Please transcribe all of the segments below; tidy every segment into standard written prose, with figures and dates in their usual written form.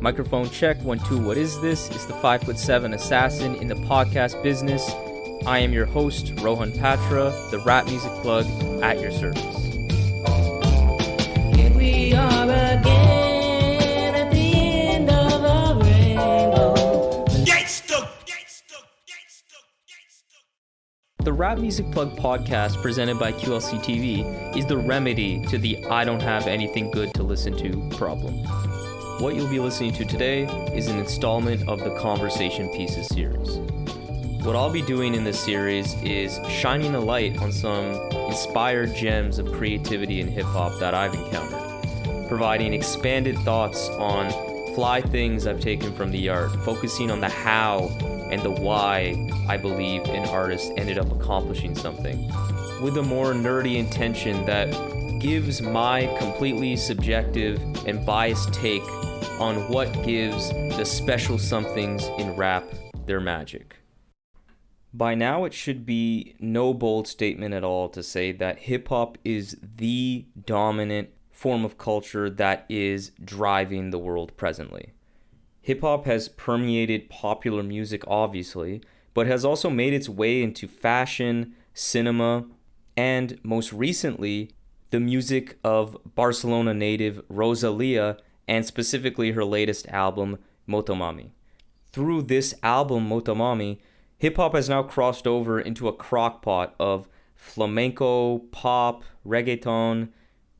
Microphone check, 1, 2, what is this? It's the 5'7" assassin in the podcast business. I am your host, Rohan Patra, the rap music plug at your service. Here we are again at the end of a rainbow. The Rap Music Plug podcast presented by QLC TV is the remedy to the I don't have anything good to listen to problem. What you'll be listening to today is an installment of the Conversation Pieces series. What I'll be doing in this series is shining a light on some inspired gems of creativity in hip-hop that I've encountered, providing expanded thoughts on fly things I've taken from the art, focusing on the how and the why I believe an artist ended up accomplishing something, with a more nerdy intention that gives my completely subjective and biased take on what gives the special somethings in rap their magic. By now, it should be no bold statement at all to say that hip-hop is the dominant form of culture that is driving the world presently. Hip-hop has permeated popular music, obviously, but has also made its way into fashion, cinema, and most recently, the music of Barcelona native Rosalìa, and specifically her latest album, MOTOMAMI. Through this album, MOTOMAMI, hip-hop has now crossed over into a crockpot of flamenco, pop, reggaeton,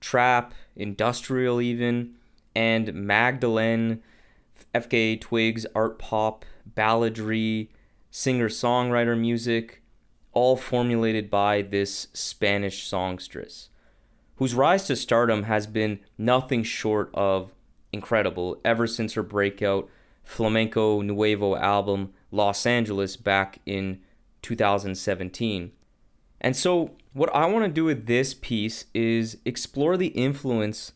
trap, industrial even, and Magdalene, FKA Twigs, art pop, balladry, singer-songwriter music, all formulated by this Spanish songstress, whose rise to stardom has been nothing short of incredible ever since her breakout flamenco nuevo album Los Angeles back in 2017. And so what I want to do with this piece is explore the influence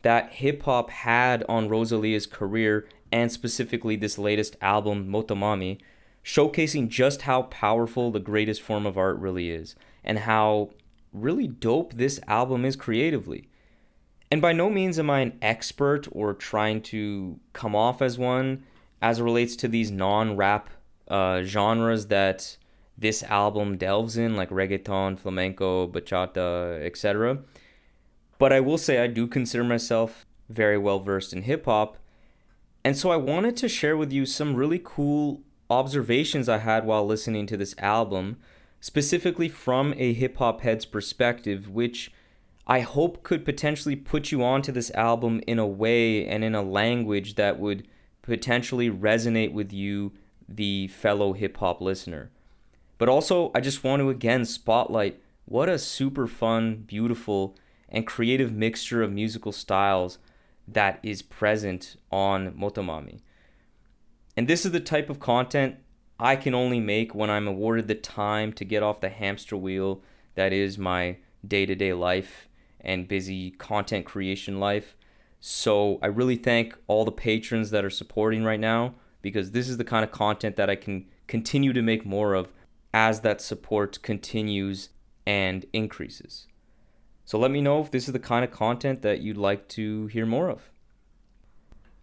that hip-hop had on Rosalìa's career and specifically this latest album MOTOMAMI, showcasing just how powerful the greatest form of art really is and how really dope this album is creatively. And by no means am I an expert or trying to come off as one as it relates to these non-rap genres that this album delves in, like reggaeton, flamenco, bachata, etc. But I will say I do consider myself very well versed in hip-hop. And so I wanted to share with you some really cool observations I had while listening to this album, specifically from a hip-hop head's perspective, which I hope could potentially put you onto this album in a way and in a language that would potentially resonate with you, the fellow hip-hop listener. But also, I just want to again spotlight what a super fun, beautiful, and creative mixture of musical styles that is present on MOTOMAMI. And this is the type of content I can only make when I'm awarded the time to get off the hamster wheel that is my day-to-day life and busy content creation life. So I really thank all the patrons that are supporting right now, because this is the kind of content that I can continue to make more of as that support continues and increases. So let me know if this is the kind of content that you'd like to hear more of.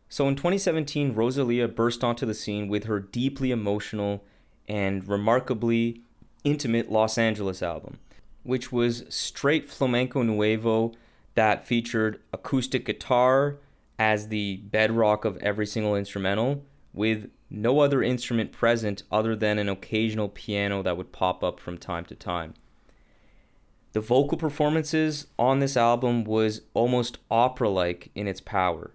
So in 2017, Rosalìa burst onto the scene with her deeply emotional and remarkably intimate Los Angeles album, which was straight flamenco nuevo that featured acoustic guitar as the bedrock of every single instrumental, with no other instrument present other than an occasional piano that would pop up from time to time. The vocal performances on this album was almost opera-like in its power.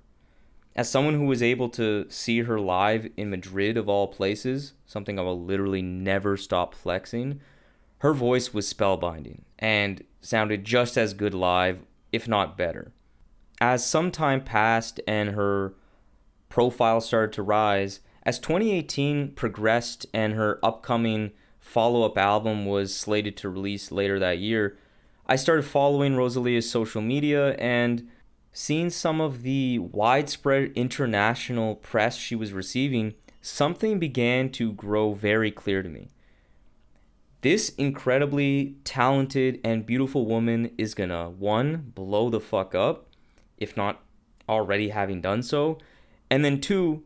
As someone who was able to see her live in Madrid of all places, something I will literally never stop flexing, her voice was spellbinding and sounded just as good live, if not better. As some time passed and her profile started to rise, as 2018 progressed and her upcoming follow-up album was slated to release later that year, I started following Rosalìa's social media and seeing some of the widespread international press she was receiving, something began to grow very clear to me. This incredibly talented and beautiful woman is gonna, one, blow the fuck up, if not already having done so, And then 2,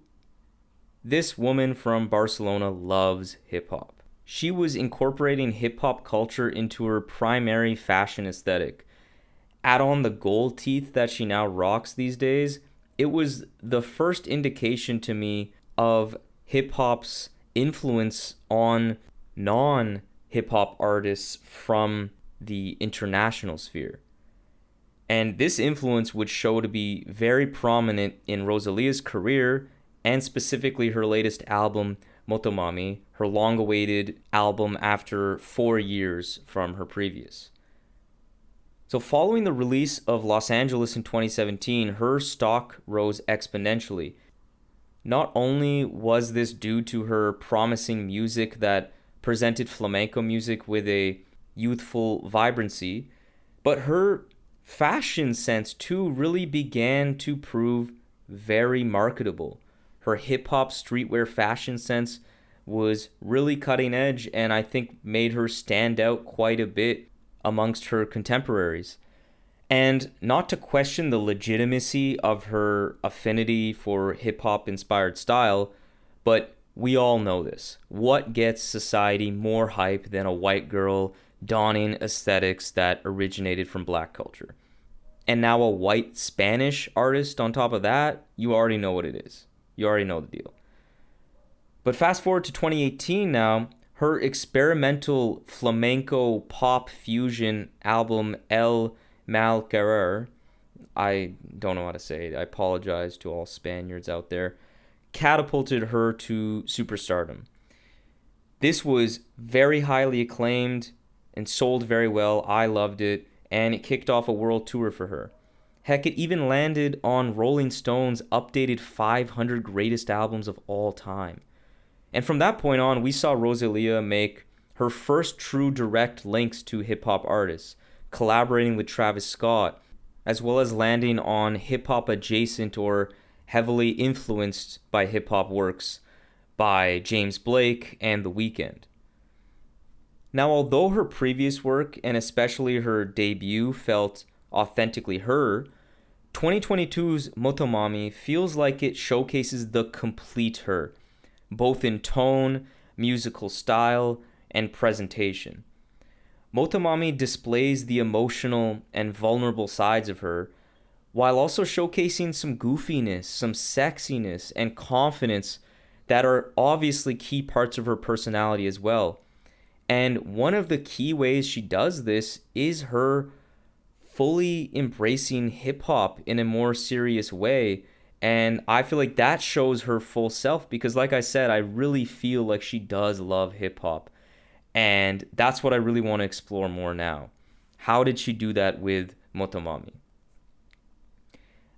this woman from Barcelona loves hip-hop. She was incorporating hip-hop culture into her primary fashion aesthetic. Add on the gold teeth that she now rocks these days, it was the first indication to me of hip-hop's influence on non-hip-hop artists from the international sphere. And this influence would show to be very prominent in Rosalia's career, and specifically her latest album, MOTOMAMI, her long-awaited album after 4 years from her previous. So following the release of Los Angeles in 2017, her stock rose exponentially. Not only was this due to her promising music that presented flamenco music with a youthful vibrancy, but her fashion sense too really began to prove very marketable. Her hip-hop streetwear fashion sense was really cutting edge, and I think made her stand out quite a bit amongst her contemporaries. And not to question the legitimacy of her affinity for hip-hop inspired style, but we all know this. What gets society more hype than a white girl donning aesthetics that originated from black culture? And now a white Spanish artist on top of that, you already know what it is. You already know the deal. But fast forward to 2018 now, her experimental flamenco pop fusion album El Mal Querer, I don't know how to say it, I apologize to all Spaniards out there, catapulted her to superstardom. This was very highly acclaimed and sold very well. I loved it, and it kicked off a world tour for her. Heck, it even landed on Rolling Stone's updated 500 greatest albums of all time. And from that point on, we saw Rosalìa make her first true direct links to hip-hop artists, collaborating with Travis Scott, as well as landing on hip-hop adjacent or heavily influenced by hip-hop works by James Blake and The Weeknd. Now, although her previous work, and especially her debut, felt authentically her, 2022's MOTOMAMI feels like it showcases the complete her, both in tone, musical style, and presentation. MOTOMAMI displays the emotional and vulnerable sides of her, while also showcasing some goofiness, some sexiness, and confidence that are obviously key parts of her personality as well. And one of the key ways she does this is her fully embracing hip-hop in a more serious way. And I feel like that shows her full self because, like I said, I really feel like she does love hip-hop. And that's what I really want to explore more now. How did she do that with MOTOMAMI?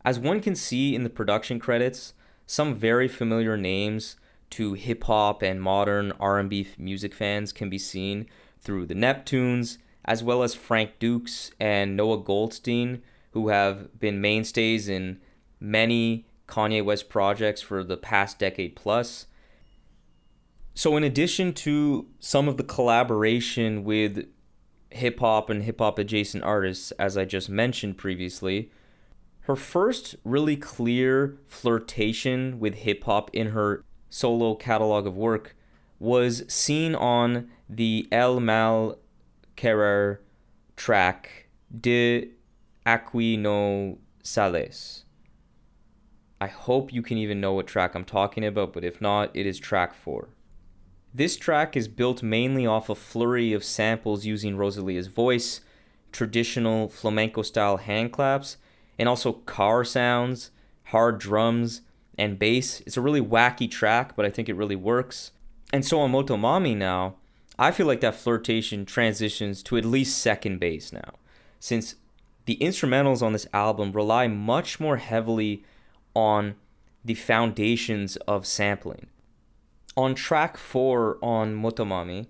As one can see in the production credits, some very familiar names to hip-hop and modern R&B music fans can be seen through the Neptunes, as well as Frank Dukes and Noah Goldstein, who have been mainstays in many Kanye West projects for the past decade plus. So in addition to some of the collaboration with hip-hop and hip-hop adjacent artists, as I just mentioned previously, her first really clear flirtation with hip-hop in her solo catalog of work was seen on the El Mal Querer track De Aquí No Sales. I hope you can even know what track I'm talking about, but if not, it is track 4. This track is built mainly off a flurry of samples using Rosalia's voice, traditional flamenco-style hand claps, and also car sounds, hard drums, and bass. It's a really wacky track, but I think it really works. And so on MOTOMAMI now, I feel like that flirtation transitions to at least second base now, since the instrumentals on this album rely much more heavily on the foundations of sampling. On track 4 on MOTOMAMI,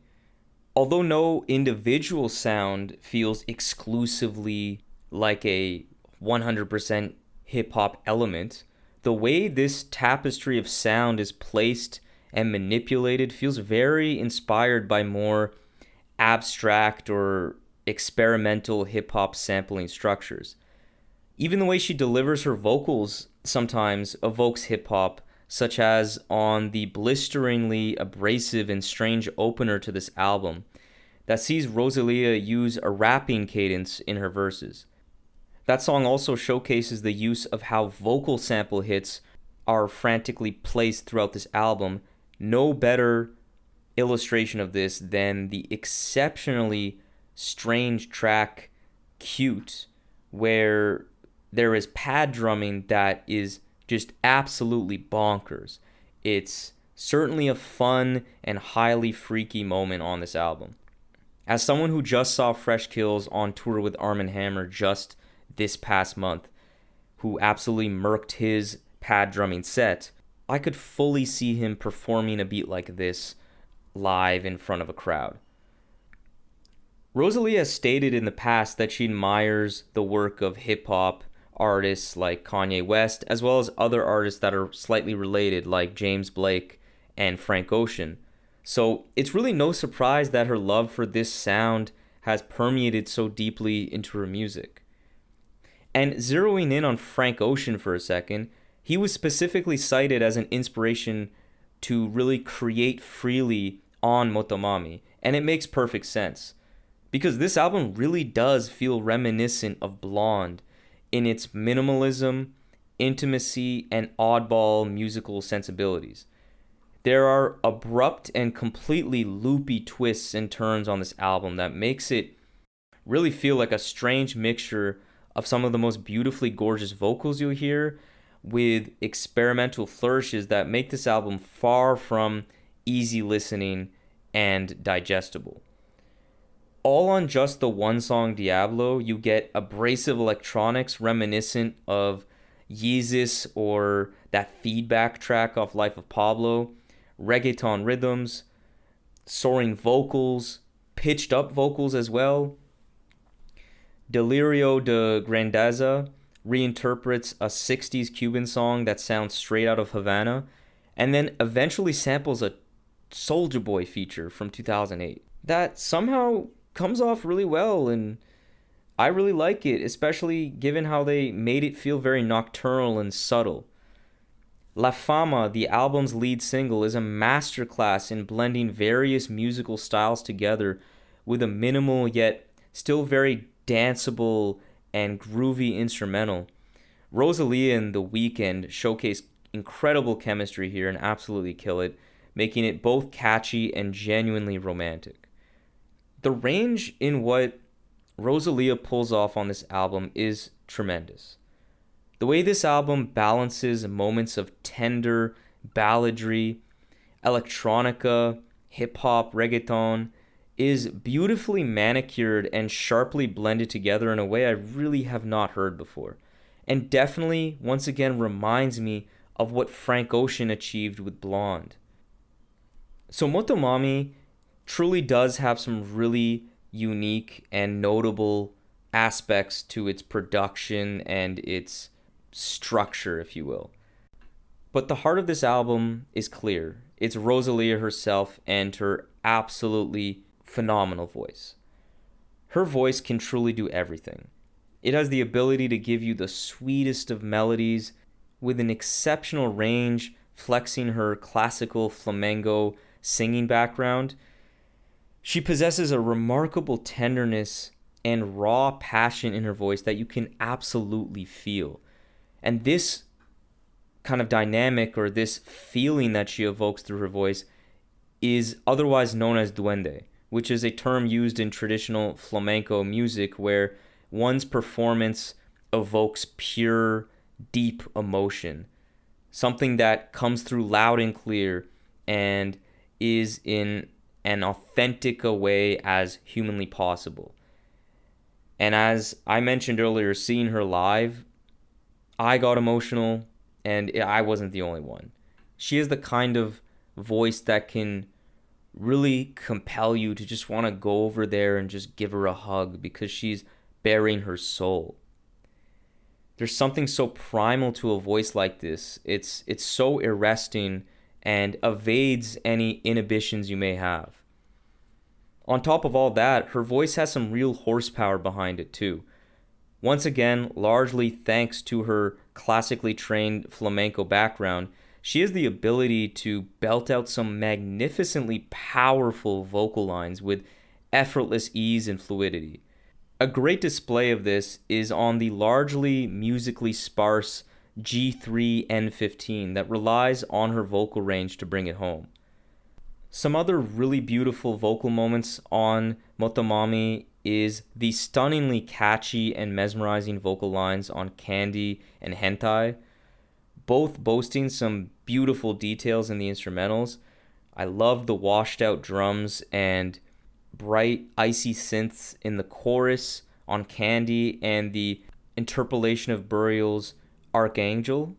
although no individual sound feels exclusively like a 100% hip-hop element, the way this tapestry of sound is placed and manipulated feels very inspired by more abstract or experimental hip-hop sampling structures. Even the way she delivers her vocals sometimes evokes hip-hop, such as on the blisteringly abrasive and strange opener to this album that sees Rosalìa use a rapping cadence in her verses. That song also showcases the use of how vocal sample hits are frantically placed throughout this album. No better illustration of this than the exceptionally strange track Cute, where there is pad drumming that is just absolutely bonkers. It's certainly a fun and highly freaky moment on this album. As someone who just saw Fresh Kills on tour with Arm & Hammer just this past month, who absolutely murked his pad drumming set, I could fully see him performing a beat like this live in front of a crowd. Rosalìa has stated in the past that she admires the work of hip-hop artists like Kanye West, as well as other artists that are slightly related like James Blake and Frank Ocean. So it's really no surprise that her love for this sound has permeated so deeply into her music. And zeroing in on Frank Ocean for a second, he was specifically cited as an inspiration to really create freely on Motomami, and it makes perfect sense. Because this album really does feel reminiscent of Blonde in its minimalism, intimacy, and oddball musical sensibilities. There are abrupt and completely loopy twists and turns on this album that makes it really feel like a strange mixture of some of the most beautifully gorgeous vocals you'll hear with experimental flourishes that make this album far from easy listening and digestible. All on just the one song Diablo, you get abrasive electronics reminiscent of Yeezus or that feedback track off Life of Pablo, reggaeton rhythms, soaring vocals, pitched up vocals as well. Delirio de Grandeza reinterprets a 60s Cuban song that sounds straight out of Havana, and then eventually samples a Soulja Boy feature from 2008 that somehow comes off really well, and I really like it, especially given how they made it feel very nocturnal and subtle. La Fama, the album's lead single, is a masterclass in blending various musical styles together with a minimal yet still very danceable and groovy instrumental. Rosalìa and The Weeknd showcase incredible chemistry here and absolutely kill it, making it both catchy and genuinely romantic. The range in what Rosalìa pulls off on this album is tremendous. The way this album balances moments of tender balladry, electronica, hip-hop, reggaeton is beautifully manicured and sharply blended together in a way I really have not heard before, and definitely once again reminds me of what Frank Ocean achieved with Blonde. So Motomami truly does have some really unique and notable aspects to its production and its structure, if you will. But the heart of this album is clear. It's Rosalìa herself and her absolutely phenomenal voice. Her voice can truly do everything. It has the ability to give you the sweetest of melodies with an exceptional range, flexing her classical flamenco singing background. She possesses a remarkable tenderness and raw passion in her voice that you can absolutely feel. And this kind of dynamic, or this feeling that she evokes through her voice, is otherwise known as duende, which is a term used in traditional flamenco music where one's performance evokes pure, deep emotion, something that comes through loud and clear and is in an authentic a way as humanly possible. And as I mentioned earlier, seeing her live, I got emotional, and I wasn't the only one. She is the kind of voice that can really compel you to just want to go over there and just give her a hug because she's bearing her soul. There's something so primal to a voice like this. It's so arresting and evades any inhibitions you may have. On top of all that, her voice has some real horsepower behind it too. Once again, largely thanks to her classically trained flamenco background, she has the ability to belt out some magnificently powerful vocal lines with effortless ease and fluidity. A great display of this is on the largely musically sparse G3 N15 that relies on her vocal range to bring it home. Some other really beautiful vocal moments on Motomami is the stunningly catchy and mesmerizing vocal lines on Candy and Hentai, both boasting some beautiful details in the instrumentals. I love the washed out drums and bright icy synths in the chorus on Candy and the interpolation of Burial's Archangel.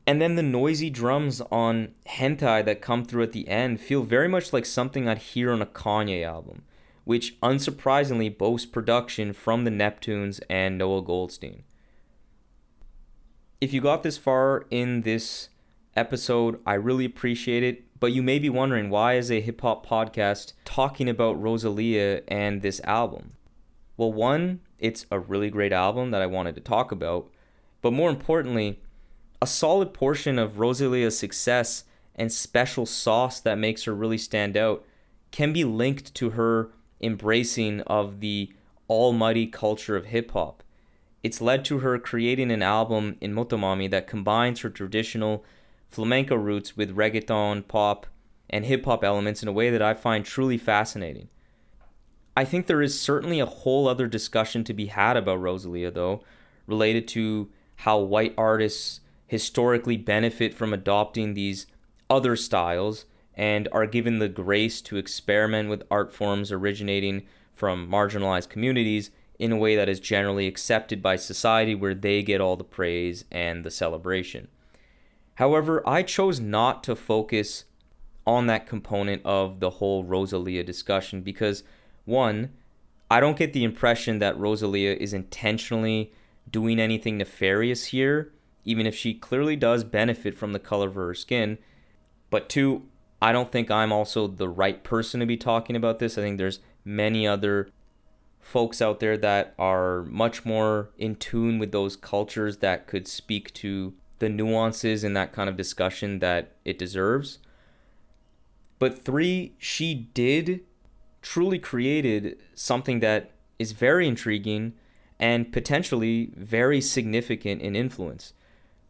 And then the noisy drums on Hentai that come through at the end feel very much like something I'd hear on a Kanye album, which unsurprisingly boasts production from the Neptunes and Noah Goldstein. If you got this far in this episode, I really appreciate it, but you may be wondering, why is a hip-hop podcast talking about Rosalìa and this album? Well, one, it's a really great album that I wanted to talk about, but more importantly, a solid portion of Rosalìa's success and special sauce that makes her really stand out can be linked to her embracing of the almighty culture of hip-hop. It's led to her creating an album in Motomami that combines her traditional flamenco roots with reggaeton, pop, and hip-hop elements in a way that I find truly fascinating. I think there is certainly a whole other discussion to be had about Rosalìa, though, related to how white artists historically benefit from adopting these other styles and are given the grace to experiment with art forms originating from marginalized communities in a way that is generally accepted by society, where they get all the praise and the celebration. However, I chose not to focus on that component of the whole Rosalìa discussion because, one, I don't get the impression that Rosalìa is intentionally doing anything nefarious here, even if she clearly does benefit from the color of her skin. But two, I don't think I'm also the right person to be talking about this. I think there's many other folks out there that are much more in tune with those cultures that could speak to the nuances in that kind of discussion that it deserves. But three, she did truly created something that is very intriguing and potentially very significant in influence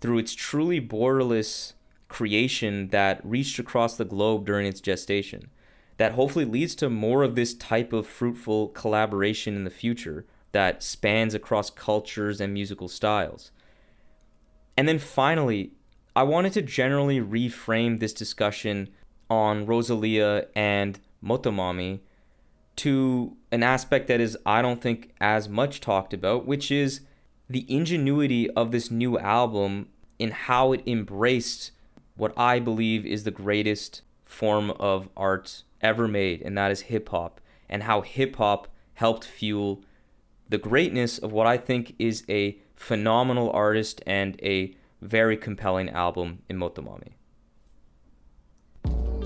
through its truly borderless creation that reached across the globe during its gestation, that hopefully leads to more of this type of fruitful collaboration in the future that spans across cultures and musical styles. And then finally, I wanted to generally reframe this discussion on Rosalìa and Motomami to an aspect that is, I don't think, as much talked about, which is the ingenuity of this new album in how it embraced what I believe is the greatest form of art ever made, and that is hip-hop, and how hip-hop helped fuel the greatness of what I think is a phenomenal artist and a very compelling album in Motomami.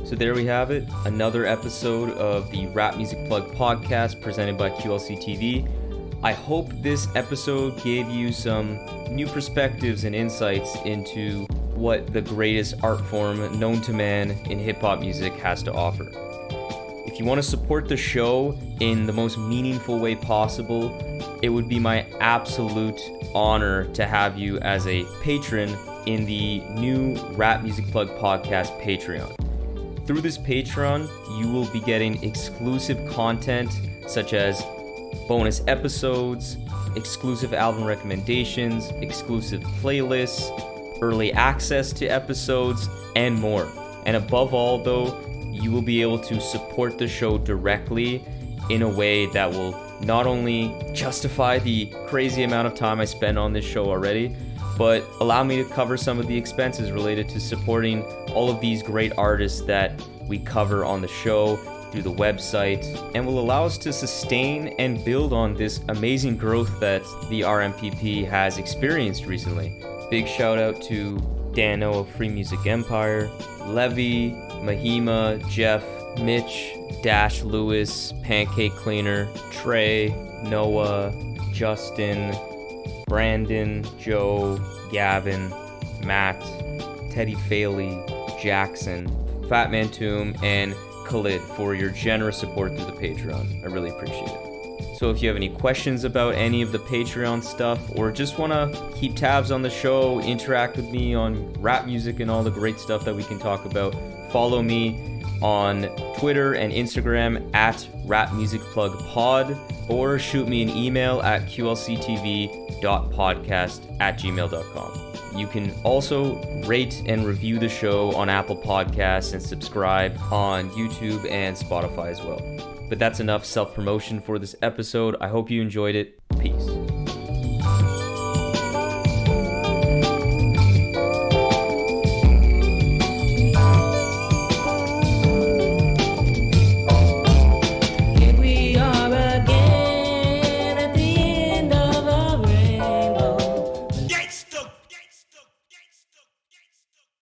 So there we have it, another episode of the Rap Music Plug podcast presented by QLC TV. I hope this episode gave you some new perspectives and insights into what the greatest art form known to man in hip-hop music has to offer. If you want to support the show in the most meaningful way possible, it would be my absolute honor to have you as a patron in the new Rap Music Plug podcast Patreon. Through this Patreon, you will be getting exclusive content such as bonus episodes, exclusive album recommendations, exclusive playlists, early access to episodes, and more. And above all, though, you will be able to support the show directly in a way that will not only justify the crazy amount of time I spend on this show already, but allow me to cover some of the expenses related to supporting all of these great artists that we cover on the show through the website, and will allow us to sustain and build on this amazing growth that the RMPP has experienced recently. Big shout out to Dano of Free Music Empire, Levy, Mahima, Jeff, Mitch, Dash Lewis, Pancake Cleaner, Trey, Noah, Justin, Brandon, Joe, Gavin, Matt, Teddy Faley, Jackson, Fatman Toom, and Khalid for your generous support through the Patreon. I really appreciate it. So if you have any questions about any of the Patreon stuff, or just want to keep tabs on the show, interact with me on rap music and all the great stuff that we can talk about, follow me on Twitter and Instagram at rapmusicplugpod, or shoot me an email at qlctv.podcast@gmail.com. You can also rate and review the show on Apple Podcasts and subscribe on YouTube and Spotify as well. But that's enough self-promotion for this episode. I hope you enjoyed it. Peace.